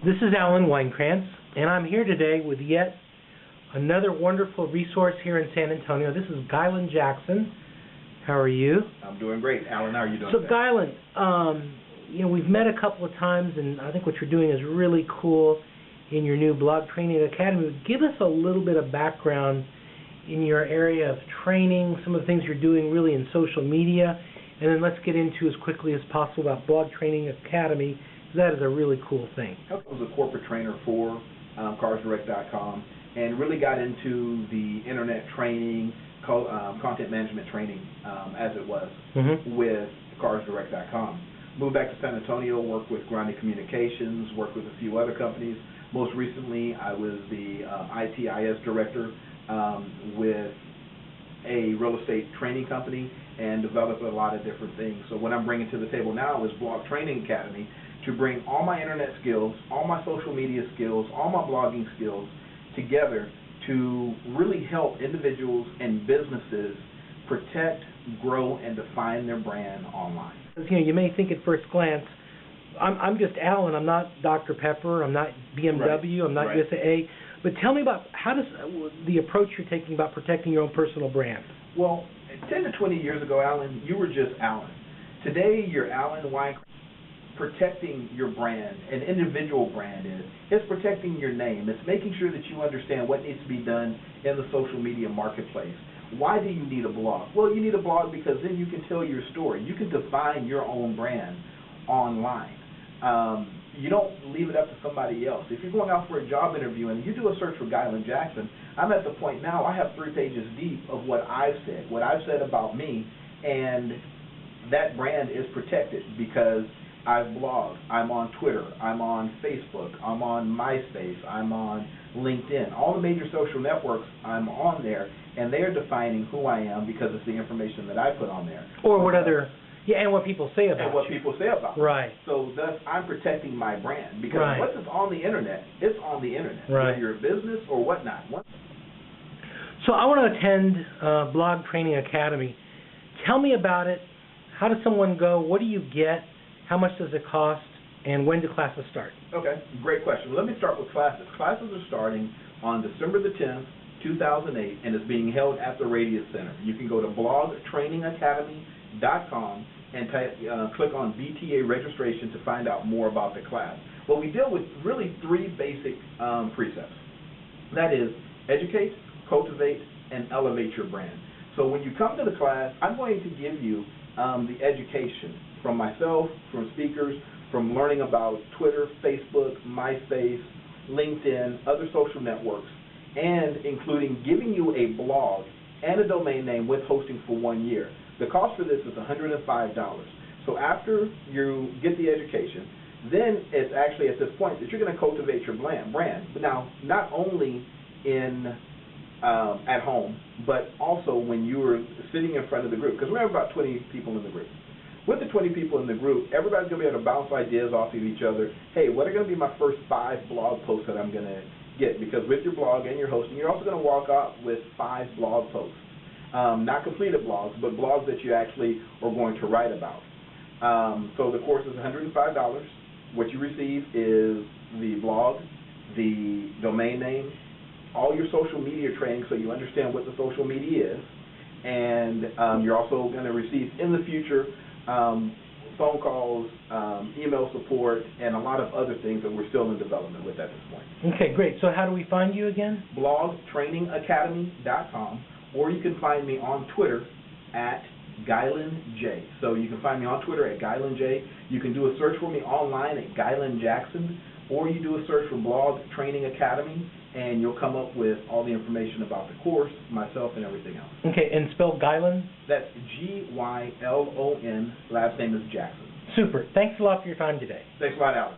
This is Alan Weinkrantz, and I'm here today with yet another wonderful resource here in San Antonio. This is Gylon Jackson. How are you? I'm doing great. Alan, how are you doing today? Gylon, we've met a couple of times, and I think what you're doing is really cool in your new blog training academy. Give us a little bit of background in your area of training, some of the things you're doing really in social media, and then let's get into as quickly as possible about Blog Training Academy. That is a really cool thing. I was a corporate trainer for carsdirect.com and really got into the internet training, content management training as it was with carsdirect.com. Moved back to San Antonio, worked with Grande Communications, worked with a few other companies. Most recently, I was the ITIS director with a real estate training company and developed a lot of different things. So what I'm bringing to the table now is Blog Training Academy, to bring all my internet skills, all my social media skills, all my blogging skills together to really help individuals and businesses protect, grow, and define their brand online. You may think at first glance, I'm just Alan, I'm not Dr. Pepper, I'm not BMW, I'm not USAA, but tell me about how does the approach you're taking about protecting your own personal brand? Well, 10 to 20 years ago, Alan, you were just Alan. Today, you're Alan Weinkrantz. Protecting your brand, an individual brand it's protecting your name. It's making sure that you understand what needs to be done in the social media marketplace. Why do you need a blog? Well, you need a blog because then you can tell your story. You can define your own brand online. You don't leave it up to somebody else. If you're going out for a job interview and you do a search for Gylon Jackson, I'm at the point now I have 3 pages deep of what I've said about me, and that brand is protected because I've blogged, I'm on Twitter, I'm on Facebook, I'm on MySpace, I'm on LinkedIn. All the major social networks, I'm on there, and they're defining who I am because it's the information that I put on there. Or what and what people say about you. And what people say about Right. me. So thus, I'm protecting my brand because right. What is on the Internet, it's on the Internet. Right. Whether you're a business or whatnot. So I want to attend Blog Training Academy. Tell me about it. How does someone go? What do you get? How much does it cost, and when do classes start? Okay, great question. Let me start with classes. Classes are starting on December the 10th, 2008, and it's being held at the Radius Center. You can go to blogtrainingacademy.com and click on BTA registration to find out more about the class. Well, we deal with really 3 basic precepts. That is, educate, cultivate, and elevate your brand. So when you come to the class, I'm going to give you the education from myself, from speakers, from learning about Twitter, Facebook, MySpace, LinkedIn, other social networks, and including giving you a blog and a domain name with hosting for 1 year. The cost for this is $105. So after you get the education, then it's actually at this point that you're going to cultivate your brand. But now, not only at home, but also when you are sitting in front of the group, because we have about 20 people in the group. With the 20 people in the group, everybody's going to be able to bounce ideas off of each other. Hey, what are going to be my first 5 blog posts that I'm going to get? Because with your blog and your hosting, you're also going to walk out with 5 blog posts. Not completed blogs, but blogs that you actually are going to write about. So the course is $105. What you receive is the blog, the domain name, all your social media training so you understand what the social media is, and you're also going to receive in the future phone calls, email support, and a lot of other things that we're still in development with at this point. Okay, great. So how do we find you again? blogtrainingacademy.com, or you can find me on Twitter at GylonJ. So you can find me on Twitter at GylonJ. You can do a search for me online at Gylon Jackson, or you do a search for Blog Training Academy, and you'll come up with all the information about the course, myself, and everything else. Okay, and spell Gylon? That's Gylon, last name is Jackson. Super. Thanks a lot for your time today. Thanks a lot, Alan.